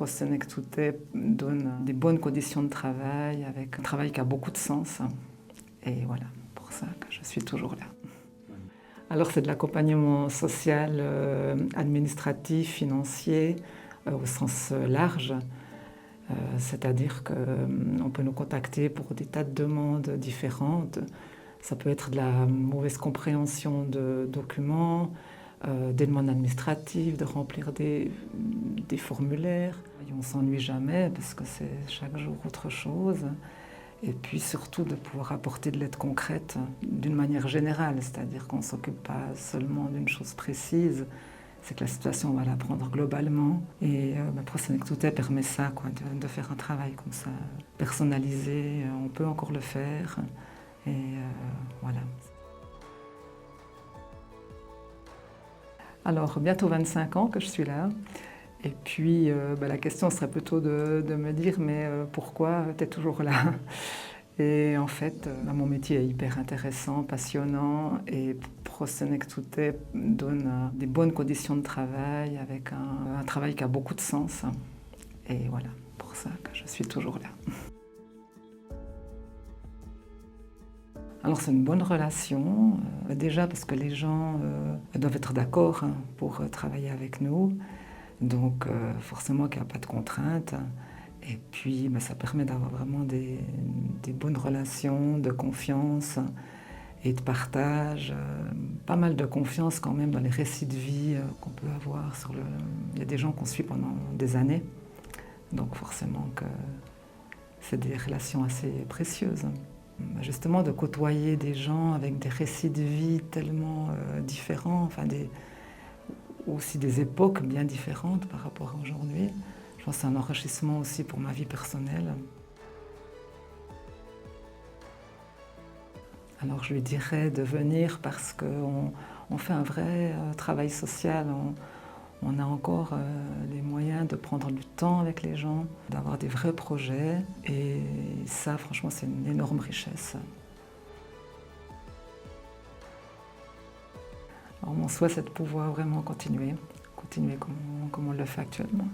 Prosenectute donne des bonnes conditions de travail, avec un travail qui a beaucoup de sens. Et voilà, pour ça que je suis toujours là. Alors c'est de l'accompagnement social, administratif, financier, au sens large. C'est-à-dire qu'on peut nous contacter pour des tas de demandes différentes. Ça peut être de la mauvaise compréhension de documents, des demandes administratives, de remplir des formulaires. Et on ne s'ennuie jamais parce que c'est chaque jour autre chose. Et puis surtout de pouvoir apporter de l'aide concrète d'une manière générale, c'est-à-dire qu'on ne s'occupe pas seulement d'une chose précise, c'est que la situation on va la prendre globalement. Et Prosenectute permet ça, de faire un travail comme ça, personnalisé, on peut encore le faire. Et voilà. Alors, bientôt 25 ans que je suis là. Et puis, la question serait plutôt de me dire, mais pourquoi tu es toujours là? Et en fait, mon métier est hyper intéressant, passionnant, et Prosenectute donne des bonnes conditions de travail, avec un travail qui a beaucoup de sens. Et voilà, pour ça que je suis toujours là. Alors c'est une bonne relation, déjà parce que les gens doivent être d'accord pour travailler avec nous, donc forcément qu'il n'y a pas de contraintes. Et puis ça permet d'avoir vraiment des bonnes relations, de confiance et de partage. Pas mal de confiance quand même dans les récits de vie qu'on peut avoir. Il y a des gens qu'on suit pendant des années, donc forcément que c'est des relations assez précieuses. Justement de côtoyer des gens avec des récits de vie tellement différents, aussi des époques bien différentes par rapport à aujourd'hui. Je pense que c'est un enrichissement aussi pour ma vie personnelle. Alors je lui dirais de venir parce qu'on fait un vrai travail social. On a encore les moyens de prendre du temps avec les gens, d'avoir des vrais projets. Et ça, franchement, c'est une énorme richesse. Alors mon souhait, c'est de pouvoir vraiment continuer comme on le fait actuellement.